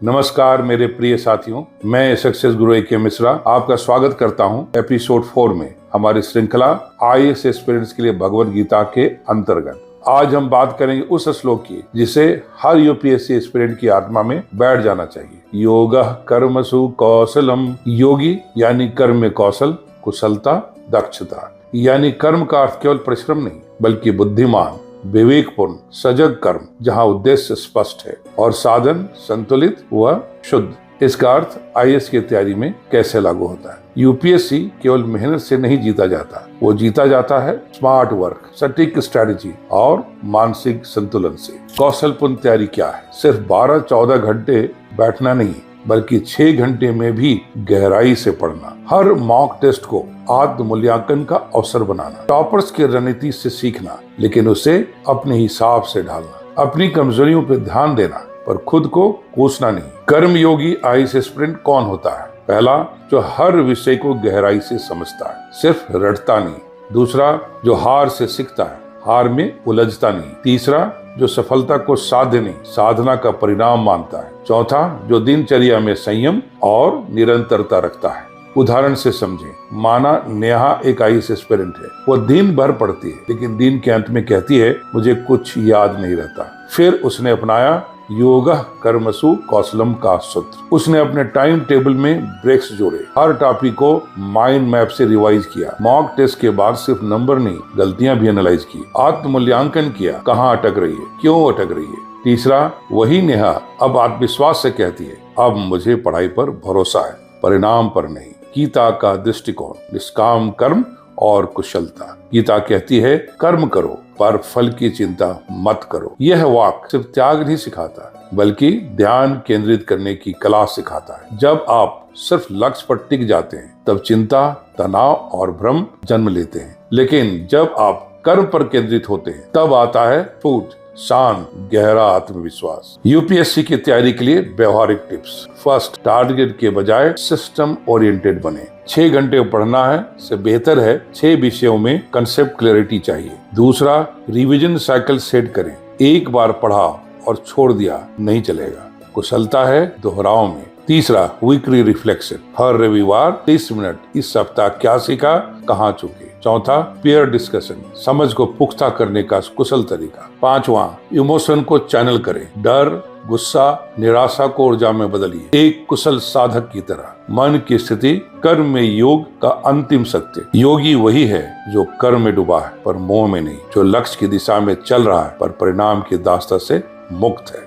नमस्कार मेरे प्रिय साथियों, मैं सक्सेस गुरु ए.के. मिश्रा आपका स्वागत करता हूं एपिसोड 4 में हमारी श्रृंखला आईएएस एस्पिरेंट्स के लिए भगवत गीता के अंतर्गत। आज हम बात करेंगे उस श्लोक की जिसे हर यूपीएससी एस्पिरेंट की आत्मा में बैठ जाना चाहिए। योगः कर्मसु कौशलम। योगी यानी कर्म में कौशल, कुशलता, दक्षता। यानी कर्म का अर्थ केवल परिश्रम नहीं बल्कि बुद्धिमान, विवेकपूर्ण, सजग कर्म जहाँ उद्देश्य स्पष्ट है और साधन संतुलित व शुद्ध। इसका अर्थ आईएएस की तैयारी में कैसे लागू होता है। यूपीएससी केवल मेहनत से नहीं जीता जाता, वो जीता जाता है स्मार्ट वर्क, सटीक स्ट्रैटेजी और मानसिक संतुलन से। कौशलपूर्ण तैयारी क्या है? सिर्फ 12-14 घंटे बैठना नहीं बल्कि 6 घंटे में भी गहराई से पढ़ना, हर मॉक टेस्ट को आत्म मूल्यांकन का अवसर बनाना, टॉपर्स की रणनीति से सीखना लेकिन उसे अपने हिसाब से ढालना, अपनी कमजोरियों पर ध्यान देना पर खुद को कोसना नहीं। कर्मयोगी आईएएस एस्पिरेंट कौन होता है? पहला, जो हर विषय को गहराई से समझता है, सिर्फ रटता नहीं। दूसरा, जो हार से सीखता है, हार में उलझता नहीं। तीसरा, जो सफलता को साध्य नहीं साधना का परिणाम मानता है। चौथा, जो दिनचर्या में संयम और निरंतरता रखता है। उदाहरण से समझें, माना नेहा एक आईएएस एस्पिरेंट है। वो दिन भर पढ़ती है लेकिन दिन के अंत में कहती है मुझे कुछ याद नहीं रहता। फिर उसने अपनाया योगः कर्मसु कौशलम का सूत्र। उसने अपने टाइम टेबल में ब्रेक्स जोड़े, हर टॉपिक को माइंड मैप से रिवाइज किया, मॉक टेस्ट के बाद सिर्फ नंबर नहीं गलतियां भी एनालाइज की, आत्म मूल्यांकन किया, कहाँ अटक रही है, क्यों अटक रही है। तीसरा, वही नेहा अब आत्मविश्वास से कहती है अब मुझे पढ़ाई पर भरोसा है, परिणाम पर नहीं। गीता का दृष्टिकोण, निष्काम कर्म और कुशलता। गीता कहती है कर्म करो पर फल की चिंता मत करो। यह वाक्य सिर्फ त्याग नहीं सिखाता बल्कि ध्यान केंद्रित करने की कला सिखाता है। जब आप सिर्फ लक्ष्य पर टिक जाते हैं तब चिंता, तनाव और भ्रम जन्म लेते हैं, लेकिन जब आप कर्म पर केंद्रित होते हैं तब आता है स्फूर्ति, शांत, गहरा आत्मविश्वास। यूपीएससी की तैयारी के लिए व्यवहारिक टिप्स। फर्स्ट, टारगेट के बजाय सिस्टम ओरिएंटेड बने। 6 घंटे पढ़ना है से बेहतर है 6 विषयों में कंसेप्ट क्लैरिटी चाहिए। दूसरा, रिवीजन साइकिल सेट करें। एक बार पढ़ा और छोड़ दिया नहीं चलेगा, कुशलता है दोहराव में। तीसरा, वीकली रिफ्लेक्शन, हर रविवार 30 मिनट इस सप्ताह क्या सीखा, कहाँ चुके। चौथा, पीयर डिस्कशन, समझ को पुख्ता करने का कुशल तरीका। पांचवा, इमोशन को चैनल करें, डर, गुस्सा, निराशा को ऊर्जा में बदलिए। एक कुशल साधक की तरह मन की स्थिति कर्म में योग का अंतिम सत्य। योगी वही है जो कर्म में डूबा है पर मोह में नहीं, जो लक्ष्य की दिशा में चल रहा है पर परिणाम की दास्ता से मुक्त है।